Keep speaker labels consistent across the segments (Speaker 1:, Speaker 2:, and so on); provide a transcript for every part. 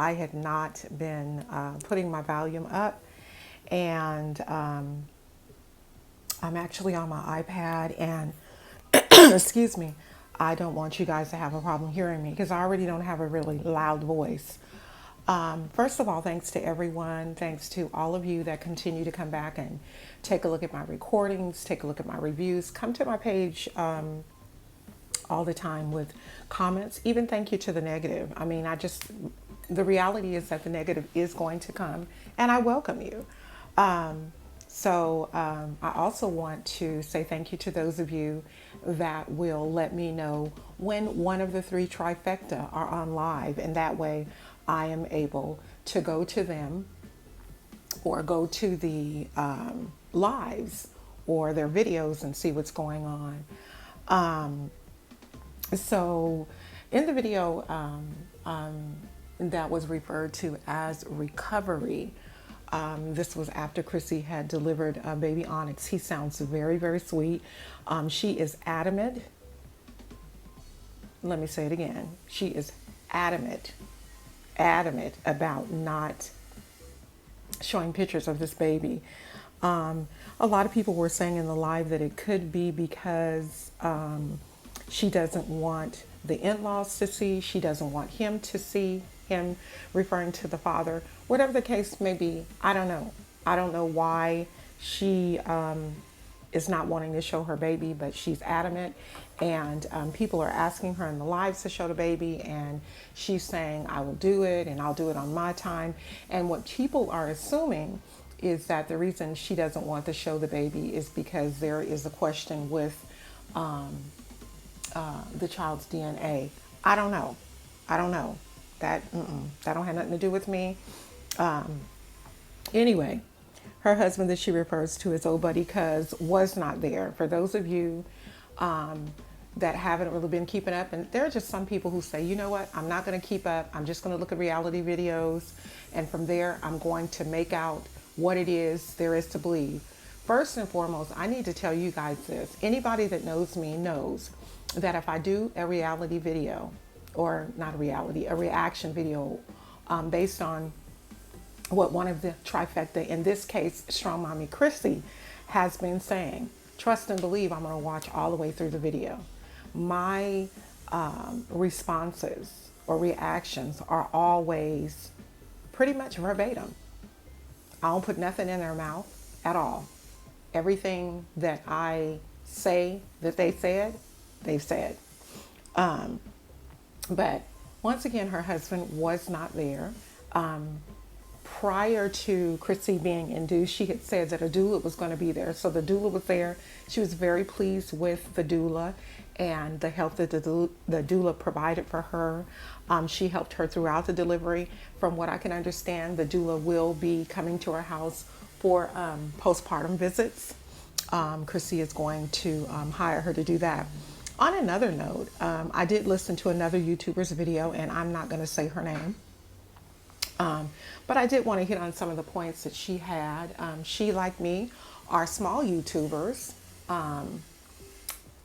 Speaker 1: I had not been putting my volume up, and I'm actually on my iPad, and excuse me, I don't want you guys to have a problem hearing me because I already don't have a really loud voice. First of all, thanks to everyone. Thanks to all of you that continue to come back and take a look at my recordings, take a look at my reviews, come to my page all the time with comments. Even thank you to the negative. I mean, the reality is that the negative is going to come, and I welcome you. I also want to say thank you to those of you that will let me know when one of the three trifecta are on live, and that way I am able to go to them or go to the lives or their videos and see what's going on. So in the video that was referred to as recovery, this was after Chrissy had delivered baby Onyx. He sounds very, very sweet. She is adamant. Let me say it again. She is adamant about not showing pictures of this baby. A lot of people were saying in the live that it could be because she doesn't want the in-laws to see. She doesn't want him to see, him referring to the father. Whatever the case may be, I don't know. I don't know why she is not wanting to show her baby, but she's adamant. And people are asking her in the lives to show the baby, and she's saying, I will do it, and I'll do it on my time. And what people are assuming is that the reason she doesn't want to show the baby is because there is a question with the child's DNA. I don't know. That don't have nothing to do with me. Anyway, her husband that she refers to as old buddy cuz was not there. For those of you that haven't really been keeping up, and there are just some people who say, you know what, I'm not going to keep up. I'm just going to look at reality videos, and from there I'm going to make out what it is there is to believe. First and foremost, I need to tell you guys this. Anybody that knows me knows that if I do a reality video, or not a reality, a reaction video based on what one of the trifecta, in this case, Strongmommy Chrissy, has been saying, trust and believe I'm going to watch all the way through the video. My responses or reactions are always pretty much verbatim. I don't put nothing in their mouth at all. Everything that I say that they said, they've said. But once again, her husband was not there. Prior to Chrissy being induced, she had said that a doula was going to be there. So the doula was there. She was very pleased with the doula and the help that the doula provided for her. She helped her throughout the delivery. From what I can understand, the doula will be coming to her house for postpartum visits. Chrissy is going to hire her to do that. On another note, I did listen to another YouTuber's video, and I'm not going to say her name. But I did want to hit on some of the points that she had. She, like me, are small YouTubers.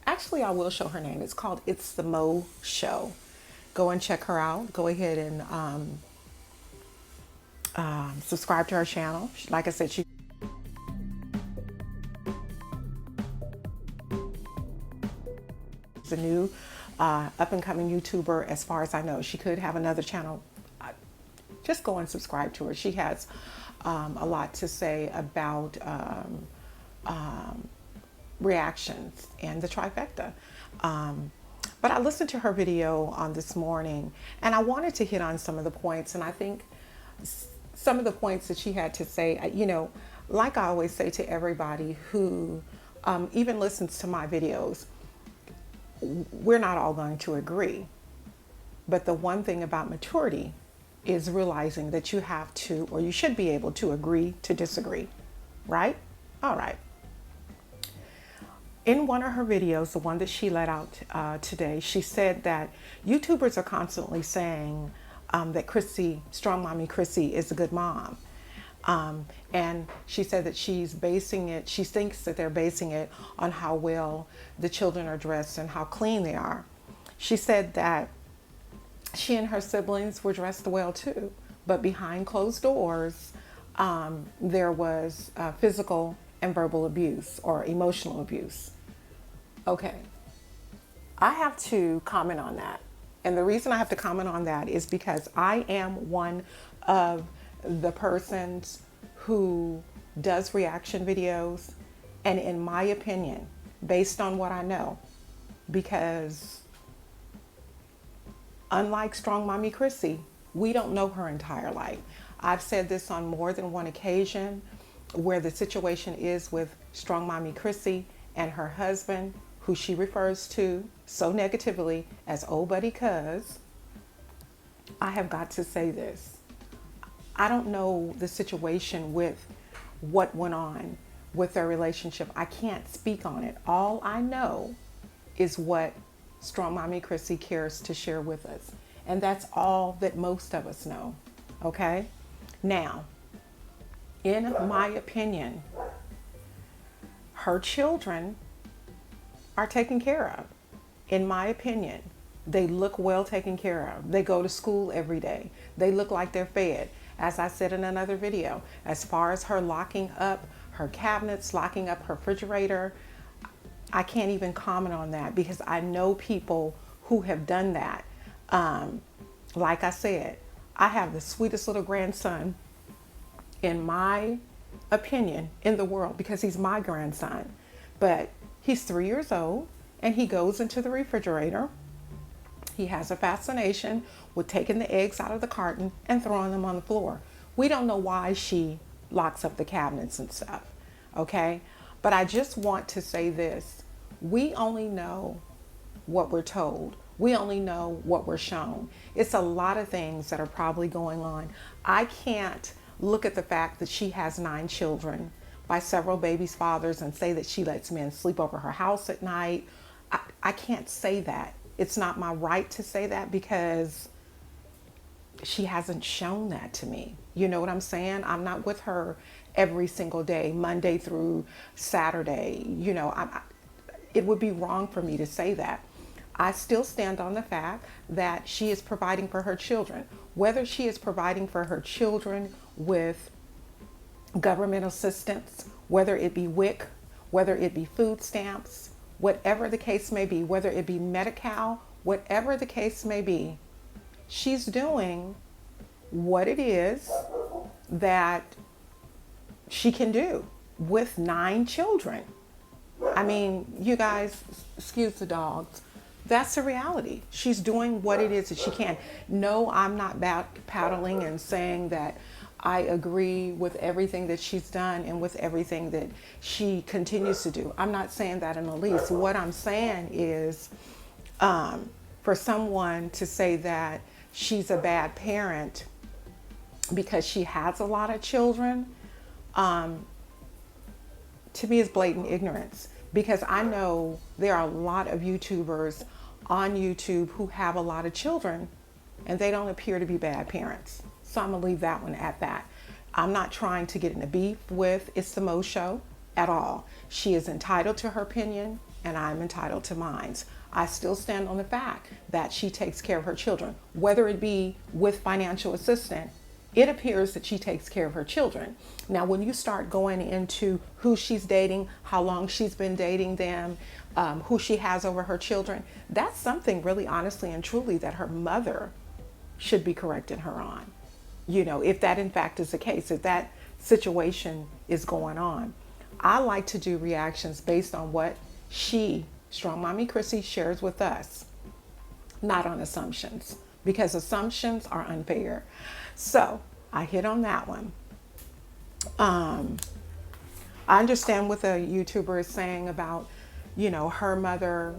Speaker 1: Actually, I will show her name. It's called It's the Mo Show. Go and check her out. Go ahead and subscribe to her channel. Like I said, she's a new up-and-coming YouTuber as far as I know. She could have another channel. Just go and subscribe to her. She has a lot to say about reactions and the trifecta. But I listened to her video on this morning, and I wanted to hit on some of the points. And I think some of the points that she had to say, you know, like I always say to everybody who even listens to my videos, we're not all going to agree. But the one thing about maturity is realizing that you have to, or you should be able to agree to disagree, right? All right. In one of her videos, the one that she let out today, she said that YouTubers are constantly saying that Strongmommy Chrissy is a good mom. And she said that she thinks that they're basing it on how well the children are dressed and how clean they are. She said that she and her siblings were dressed well too. but behind closed doors, there was physical and verbal abuse or emotional abuse. Okay, I have to comment on that. And the reason I have to comment on that is because I am one of the persons who does reaction videos. And in my opinion, based on what I know, because unlike Strongmommy Chrissy, we don't know her entire life. I've said this on more than one occasion where the situation is with Strongmommy Chrissy and her husband, who she refers to so negatively as old buddy cuz. I have got to say this. I don't know the situation with what went on with their relationship. I can't speak on it. All I know is what Strongmommy Chrissy cares to share with us. And that's all that most of us know. Okay? Now, in my opinion, her children are taken care of. In my opinion, they look well taken care of. They go to school every day. They look like they're fed. As I said in another video, as far as her locking up her cabinets, locking up her refrigerator, I can't even comment on that because I know people who have done that. Like I said, I have the sweetest little grandson, in my opinion, in the world because he's my grandson. But he's 3 years old and he goes into the refrigerator. He has a fascination with taking the eggs out of the carton and throwing them on the floor. We don't know why she locks up the cabinets and stuff, okay? But I just want to say this. We only know what we're told. We only know what we're shown. It's a lot of things that are probably going on. I can't look at the fact that she has 9 children by several babies' fathers and say that she lets men sleep over her house at night. I can't say that. It's not my right to say that because she hasn't shown that to me. You know what I'm saying? I'm not with her every single day, Monday through Saturday. You know, it would be wrong for me to say that. I still stand on the fact that she is providing for her children. Whether she is providing for her children with government assistance, whether it be WIC, whether it be food stamps, whatever the case may be, whether it be Medi-Cal, whatever the case may be, she's doing what it is that she can do with 9 children. I mean, you guys, excuse the dogs. That's the reality. She's doing what it is that she can. No, I'm not back paddling and saying that I agree with everything that she's done and with everything that she continues to do. I'm not saying that in the least. What I'm saying is for someone to say that she's a bad parent because she has a lot of children, to me is blatant ignorance. Because I know there are a lot of YouTubers on YouTube who have a lot of children and they don't appear to be bad parents. So I'm gonna leave that one at that. I'm not trying to get in a beef with It's the Mo Show at all. She is entitled to her opinion and I'm entitled to mine. I still stand on the fact that she takes care of her children, whether it be with financial assistance. It appears that she takes care of her children. Now, when you start going into who she's dating, how long she's been dating them, who she has over her children, that's something really honestly and truly that her mother should be correcting her on. You know, if that in fact is the case, if that situation is going on. I like to do reactions based on what she, Strongmommy Chrissy, shares with us, not on assumptions, because assumptions are unfair. So I hit on that one. I understand what the YouTuber is saying about, you know, her mother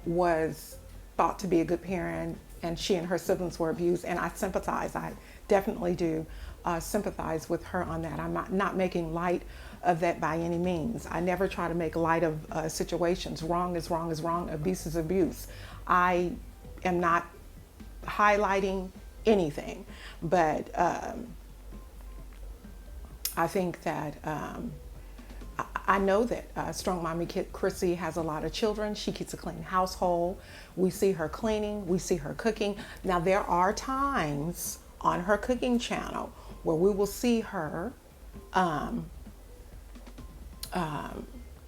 Speaker 1: was thought to be a good parent and she and her siblings were abused, and I sympathize. I definitely do sympathize with her on that. I'm not making light of that by any means. I never try to make light of situations. Wrong is wrong is wrong. Abuse is abuse. I am not highlighting anything, but I think that I know that Strong Mommy Chrissy has a lot of children. She keeps a clean household. We see her cleaning. We see her cooking. Now, there are times on her cooking channel where we will see her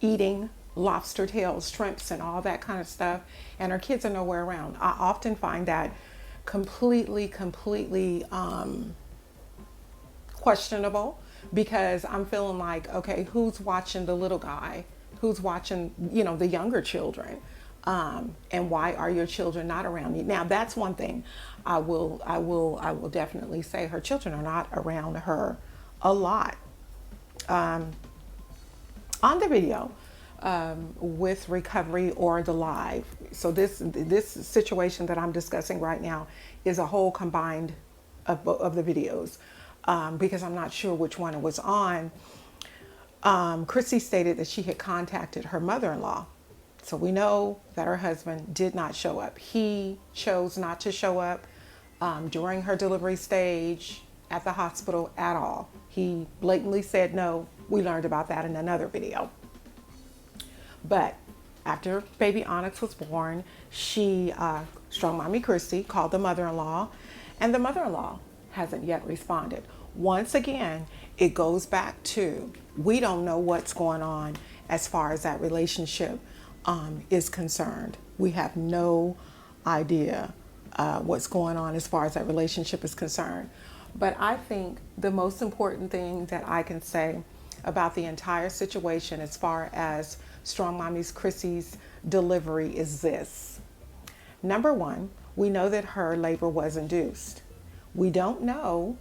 Speaker 1: eating lobster tails, shrimps, and all that kind of stuff, and her kids are nowhere around. I often find that completely questionable, because I'm feeling like, okay, who's watching the little guy? Who's watching, the younger children? And why are your children not around you? Now, that's one thing I will definitely say. Her children are not around her a lot. On the video, with recovery or the live. So this situation that I'm discussing right now is a whole combined of the videos, because I'm not sure which one it was on. Chrissy stated that she had contacted her mother-in-law. So we know that her husband did not show up. He chose not to show up during her delivery stage at the hospital at all. He blatantly said no. We learned about that in another video. But after baby Onyx was born, she, Strong Mommy Chrissy, called the mother-in-law, and the mother-in-law hasn't yet responded. Once again, it goes back to, we don't know what's going on as far as that relationship is concerned. We have no idea what's going on as far as that relationship is concerned. But I think the most important thing that I can say about the entire situation as far as Strong Mommy Chrissy's delivery is this. Number one, we know that her labor was induced. We don't know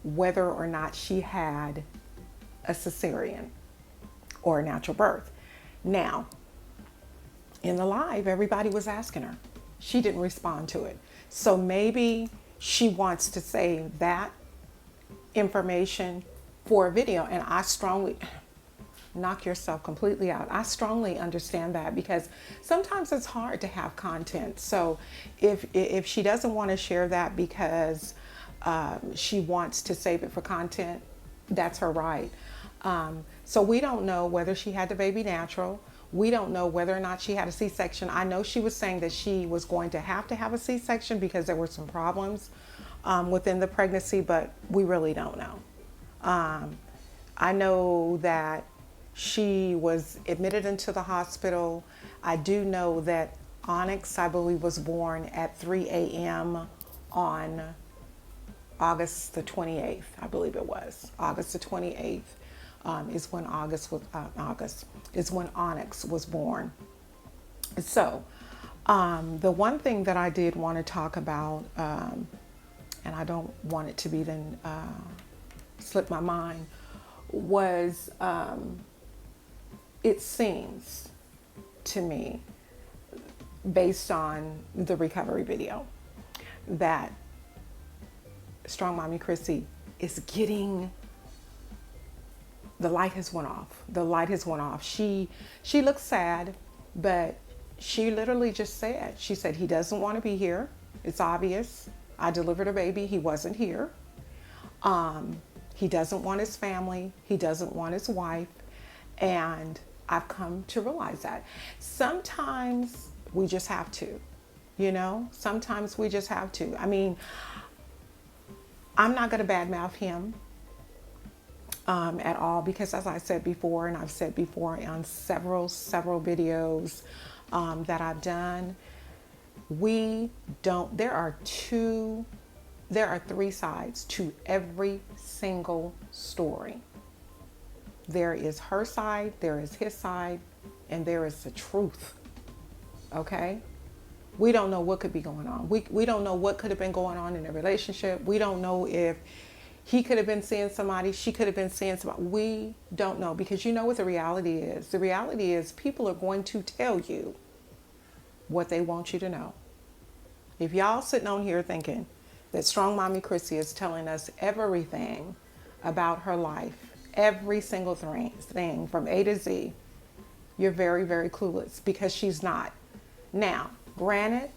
Speaker 1: whether or not she had a cesarean or a natural birth. Now, in the live, everybody was asking her. She didn't respond to it. So maybe she wants to save that information for a video. And I strongly, knock yourself completely out. I strongly understand that, because sometimes it's hard to have content. So if she doesn't want to share that because she wants to save it for content, that's her right. So we don't know whether she had the baby natural. We don't know whether or not she had a C-section. I know she was saying that she was going to have a C-section because there were some problems within the pregnancy, but we really don't know. I know that she was admitted into the hospital. I do know that Onyx, I believe, was born at 3 a.m. on August the 28th. I believe it was August the 28th is when Onyx was born. So the one thing that I did want to talk about, and I don't want it to be then slip my mind, was it seems to me, based on the recovery video, that Strong Mommy Chrissy is getting, the light has went off. The light has went off. She looks sad, but she literally just said, she said, he doesn't want to be here. It's obvious. I delivered a baby. He wasn't here. He doesn't want his family. He doesn't want his wife. And I've come to realize that. Sometimes we just have to, sometimes we just have to. I mean, I'm not going to badmouth him at all, because as I said before, and I've said before on several videos that I've done, there are three sides to every single story. There is her side, there is his side, and there is the truth. Okay? We don't know what could be going on. We don't know what could have been going on in a relationship. We don't know if he could have been seeing somebody, she could have been seeing somebody. We don't know, because you know what the reality is. The reality is people are going to tell you what they want you to know. If y'all sitting on here thinking that Strong Mommy Chrissy is telling us everything about her life, every single thing from A to Z, you're very, very clueless, because she's not. Now, granted,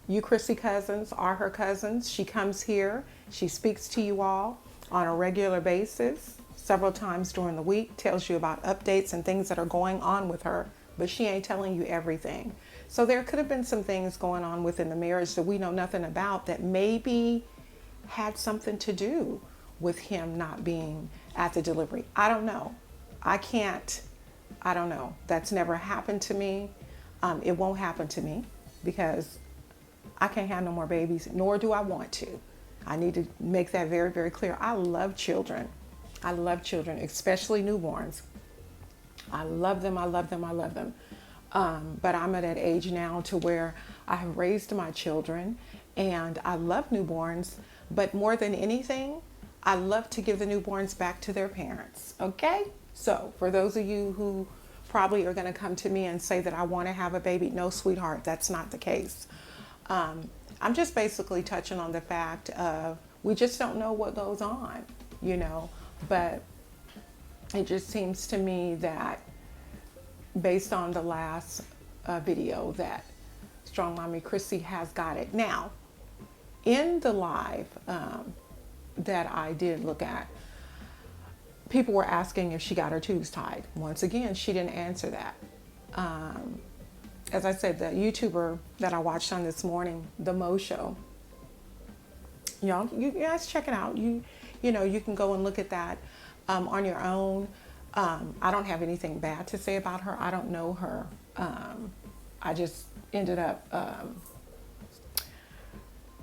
Speaker 1: you Chrissy cousins are her cousins. She comes here. She speaks to you all on a regular basis. several times during the week, tells you about updates and things that are going on with her, but she ain't telling you everything. So there could have been some things going on within the marriage that we know nothing about that maybe had something to do with him not being at the delivery. I don't know. I don't know. That's never happened to me. It won't happen to me because I can't have no more babies, nor do I want to. I need to make that very, very clear. I love children. I love children, especially newborns. I love them. I love them. I love them. But I'm at that age now to where I have raised my children and I love newborns. But more than anything, I love to give the newborns back to their parents. Okay? So for those of you who probably are going to come to me and say that I want to have a baby, no, sweetheart, that's not the case. I'm just basically touching on the fact of we just don't know what goes on, you know, but it just seems to me that based on the last video that Strongmommy Chrissy has got it. Now, in the live that I did look at, people were asking if she got her tubes tied. Once again, she didn't answer that. As I said, the YouTuber that I watched on this morning, the Mo Show, y'all, you guys check it out. You know, you can go and look at that on your own. I don't have anything bad to say about her. I don't know her. I just ended up,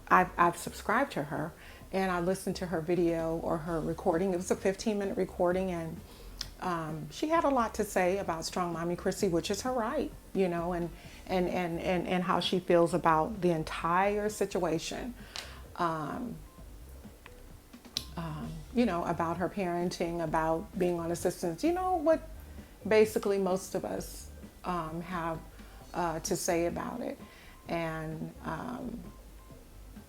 Speaker 1: I've subscribed to her and I listened to her video or her recording. It was a 15-minute recording and she had a lot to say about Strongmommy Chrissy, which is her right, you know, and how she feels about the entire situation. You know, about her parenting, about being on assistance, you know, what basically most of us have to say about it. And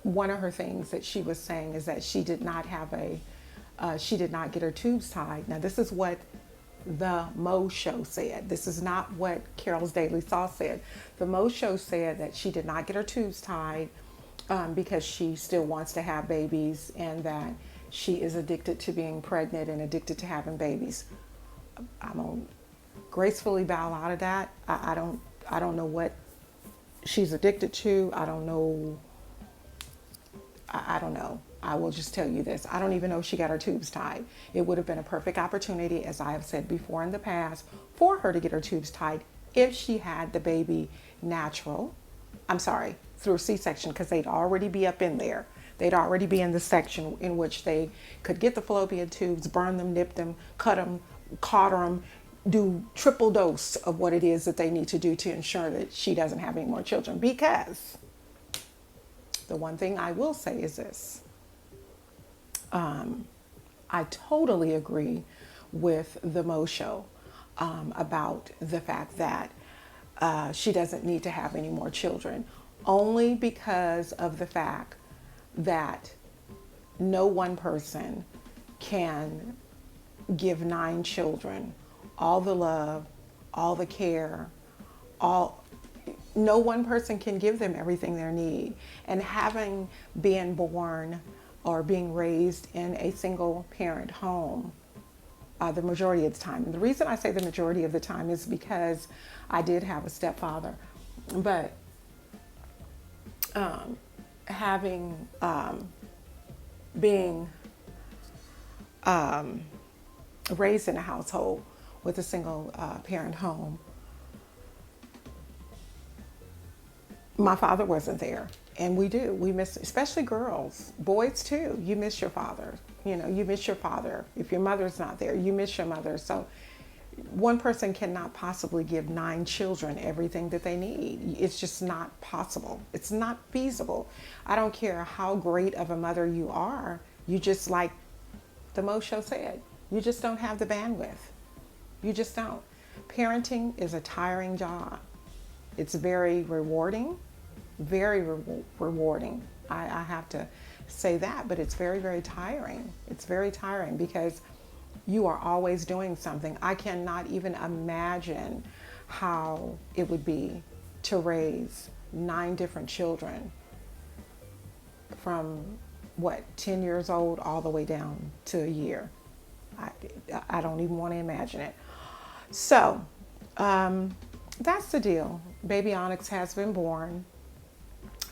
Speaker 1: one of her things that she was saying is that she did not have she did not get her tubes tied. Now, this is what the Mo Show said. This is not what Carol's Daily Sauce said. The Mo Show said that she did not get her tubes tied because she still wants to have babies and that she is addicted to being pregnant and addicted to having babies. I'm gonna gracefully bow out of that. I don't know what she's addicted to. I don't know. I don't know. I will just tell you this. I don't even know if she got her tubes tied. It would have been a perfect opportunity, as I have said before in the past, for her to get her tubes tied if she had the baby natural. I'm sorry, through a C-section, because they'd already be up in there. They'd already be in the section in which they could get the fallopian tubes, burn them, nip them, cut them, cauter them, do triple dose of what it is that they need to do to ensure that she doesn't have any more children. Because the one thing I will say is this. I totally agree with the Mo Show about the fact that she doesn't need to have any more children, only because of the fact that no one person can give 9 children all the love, all the care, no one person can give them everything they need. And having been born or being raised in a single parent home the majority of the time. And the reason I say the majority of the time is because I did have a stepfather, but being raised in a household with a single parent home, my father wasn't there. And we miss, especially girls, boys too. You miss your father. You know, you miss your father. If your mother's not there, you miss your mother. So one person cannot possibly give 9 children everything that they need. It's just not possible. It's not feasible. I don't care how great of a mother you are. You just, like the Mo Show said, you just don't have the bandwidth. You just don't. Parenting is a tiring job. It's very rewarding. Very rewarding. I have to say that, but it's very, very tiring. It's very tiring because you are always doing something. I cannot even imagine how it would be to raise 9 different children from 10 years old all the way down to a year. I don't even want to imagine it. So that's the deal. Baby Onyx has been born.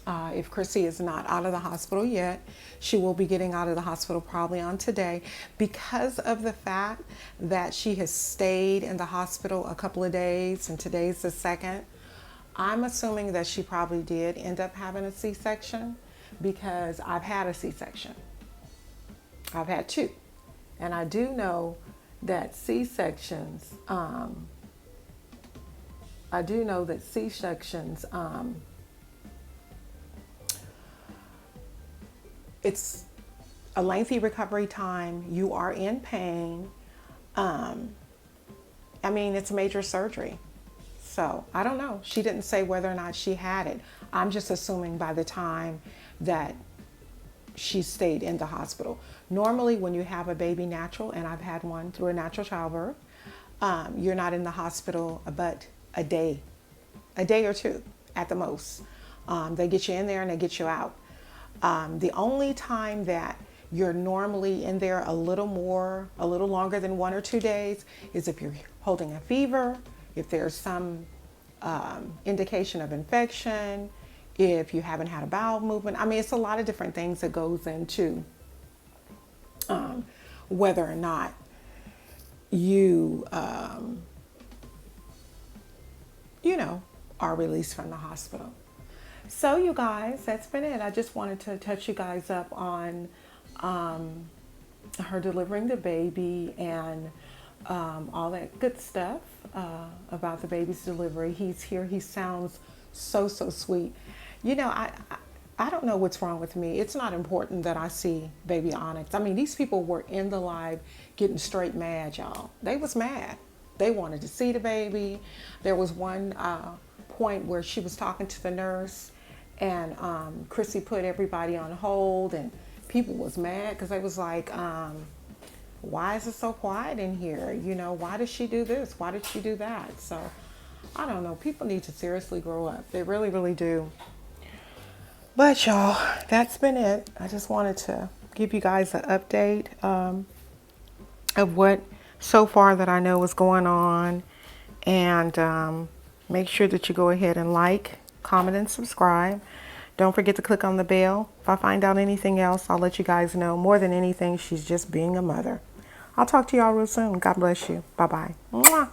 Speaker 1: If Chrissy is not out of the hospital yet, she will be getting out of the hospital probably on today, because of the fact that she has stayed in the hospital a couple of days and today's the second. I'm assuming that she probably did end up having a C-section, because I've had a C-section. I've had two. And I do know that C-sections, it's a lengthy recovery time. You are in pain. I mean, it's major surgery. So I don't know. She didn't say whether or not she had it. I'm just assuming by the time that she stayed in the hospital. Normally when you have a baby natural, and I've had one through a natural childbirth, you're not in the hospital but a day or two at the most. They get you in there and they get you out. The only time that you're normally in there a little longer than 1 or 2 days is if you're holding a fever, if there's some indication of infection, if you haven't had a bowel movement. I mean, it's a lot of different things that goes into whether or not you, are released from the hospital. So you guys, that's been it. I just wanted to touch you guys up on her delivering the baby and all that good stuff about the baby's delivery. He's here. He sounds so sweet. I don't know what's wrong with me. It's not important that I see baby Onyx. I mean, these people were in the live getting straight mad, y'all. They was mad. They wanted to see the baby. There was one point where she was talking to the nurse, and Chrissy put everybody on hold, and people was mad because they was like, why is it so quiet in here? Why did she do this? Why did she do that? So I don't know. People need to seriously grow up. They really, really do. But y'all, that's been it. I just wanted to give you guys an update of what so far that I know is going on. And make sure that you go ahead and like, comment, and subscribe. Don't forget to click on the bell. If I find out anything else, I'll let you guys know. More than anything, she's just being a mother. I'll talk to y'all real soon. God bless you. Bye-bye. Mwah.